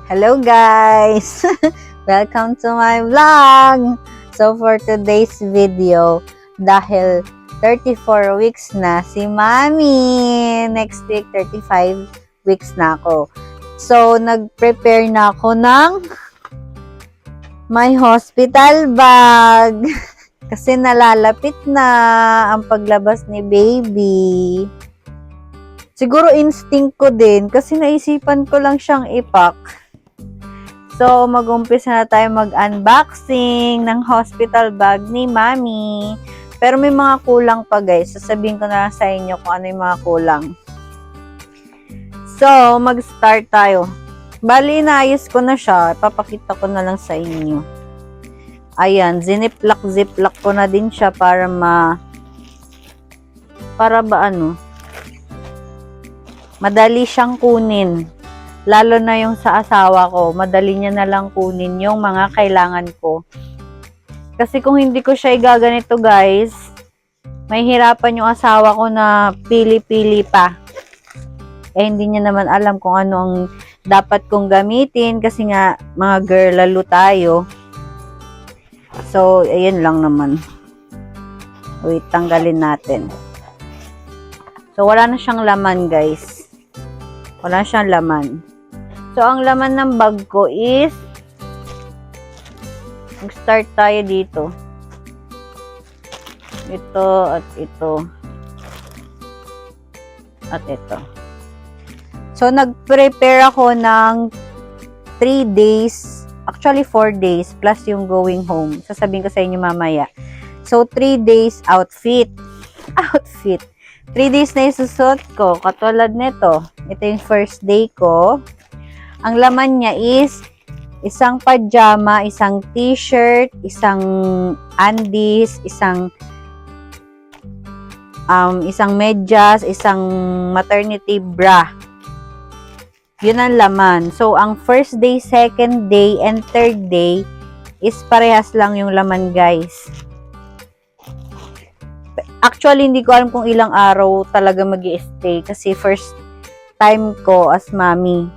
Hello guys! Welcome to my vlog! So for today's video, dahil 34 weeks na si Mami, next week 35 weeks na ako. So nag-prepare na ako ng my hospital bag. Kasi nalalapit na ang paglabas ni baby. Siguro instinct ko din kasi naisipan ko lang siyang ipack. So, mag-umpisa na tayo mag-unboxing ng hospital bag ni Mami. Pero may mga kulang pa guys. Sasabihin ko na lang sa inyo kung ano yung mga kulang. So, mag-start tayo. Bali, naayos ko na siya. Papakita ko na lang sa inyo. Ayan, ziplock ko na din siya para madali siyang kunin. Lalo na yung sa asawa ko, madali niya na lang kunin yung mga kailangan ko. Kasi kung hindi ko siya igaganito guys, may hirapan yung asawa ko na pili-pili pa. Eh hindi niya naman alam kung ano ang dapat kong gamitin kasi nga mga girl lalo tayo. So, ayun lang naman. Wait, tanggalin natin. So, wala na siyang laman guys. Wala siyang laman. So, ang laman ng bag ko is mag-start tayo dito. Ito at ito. At ito. So, nag-prepare ako ng 3 days, actually 4 days, plus yung going home. Sasabihin ko sa inyo mamaya. So, 3 days outfit. 3 days na isusot ko. Katulad nito. Ito yung first day ko. Ang laman niya is isang pajama, isang t-shirt, isang undies, isang medyas, isang maternity bra. Yun ang laman. So, ang first day, second day, and third day is parehas lang yung laman, guys. Actually, hindi ko alam kung ilang araw talaga mag-i-stay kasi first time ko as mommy.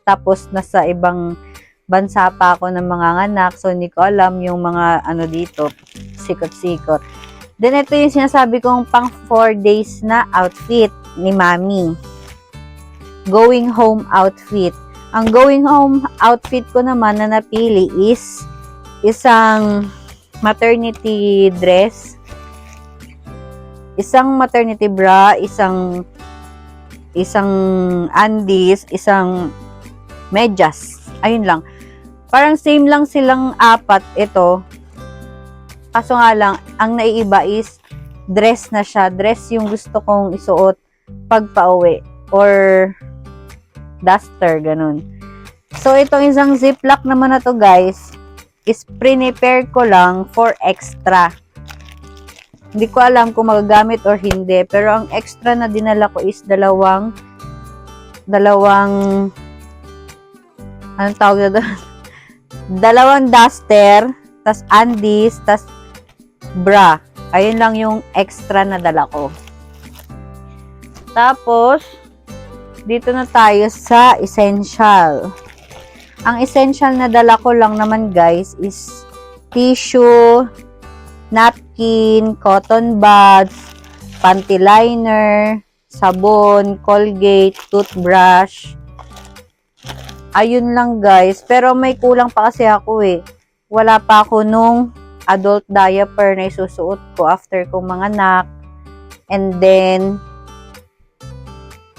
Tapos, nasa ibang bansa pa ako ng mga anak. So, hindi ko alam yung mga dito, sikot-sikot. Then, ito yung sinasabi kong pang 4 days na outfit ni Mami. Going home outfit. Ang going home outfit ko naman na napili is isang maternity dress, isang maternity bra, isang undies, isang medyas. Ayun lang. Parang same lang silang apat ito. Kaso nga lang, ang naiiba is dress na siya. Dress yung gusto kong isuot pag pauwi. Or duster, ganun. So, itong isang ziplock naman na to guys, is prepare ko lang for extra. Hindi ko alam kung magagamit or hindi. Pero ang extra na dinala ko is dalawang anong tawag na doon? Dalawang duster, tas undies, tas bra. Ayun lang yung extra na dala ko. Tapos, dito na tayo sa essential. Ang essential na dala ko lang naman guys is tissue, napkin, cotton buds, panty liner, sabon, Colgate, toothbrush. Ayun lang guys. Pero may kulang pa kasi ako eh. Wala pa ako nung adult diaper na isusuot ko after kong mga anak. And then,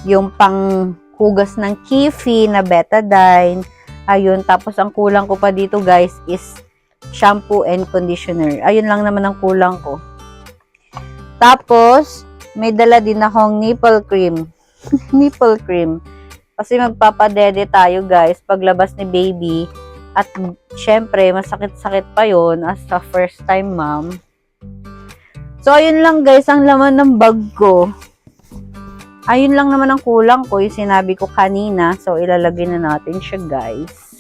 yung pang hugas ng Kifi na betadine. Ayun. Tapos ang kulang ko pa dito guys is shampoo and conditioner. Ayun lang naman ang kulang ko. Tapos, may dala din akong nipple cream. Nipple cream. Kasi magpapadede tayo guys paglabas ni baby. At syempre, masakit-sakit pa yon as a first time mom. So, ayun lang guys ang laman ng bag ko. Ayun lang naman ang kulang ko. Yung sinabi ko kanina. So, ilalagay na natin siya guys.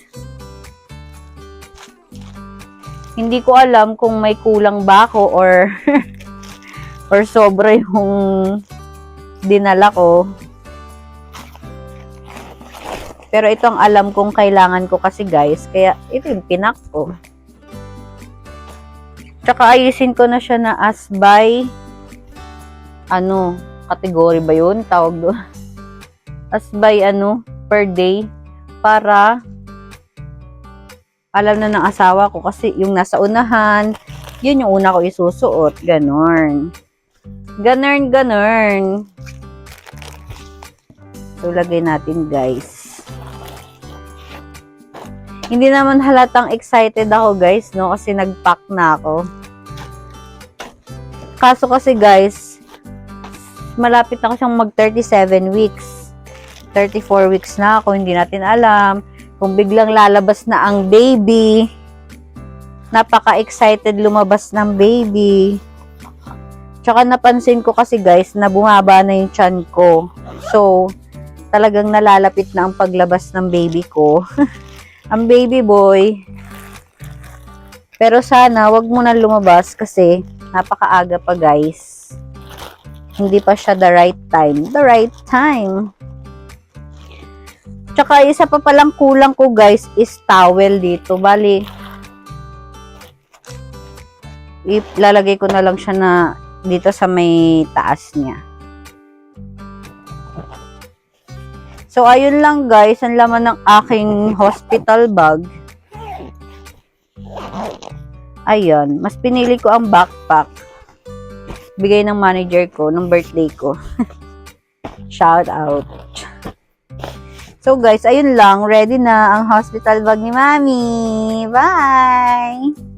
Hindi ko alam kung may kulang ba ako or or sobra yung dinala ko. Pero ito ang alam kong kailangan ko kasi guys. Kaya ito yung pinak ko. Tsaka ayusin ko na siya na as by category ba yun? Tawag doon. As by per day. Para alam na ng asawa ko kasi yung nasa unahan, yun yung una ko isusuot. Ganon. Ganon. So, lagay natin guys. Hindi naman halatang excited ako guys, no? Kasi nag-pack na ako. Kaso kasi guys, malapit na ko siyang mag 37 weeks. 34 weeks na ako, hindi natin alam. Kung biglang lalabas na ang baby, napaka-excited lumabas ng baby. Tsaka napansin ko kasi guys, na bumaba na yung tiyan ko. So, talagang nalalapit na ang paglabas ng baby ko. Ang baby boy. Pero sana, wag mo na lumabas kasi napakaaga pa guys. Hindi pa siya the right time. The right time. Tsaka isa pa palang kulang ko guys is towel dito. Bali, ilalagay ko na lang siya na dito sa may taas niya. So, ayun lang guys, ang laman ng aking hospital bag. Ayun, mas pinili ko ang backpack. Bigay ng manager ko, nung birthday ko. Shout out. So guys, ayun lang, ready na ang hospital bag ni Mami. Bye!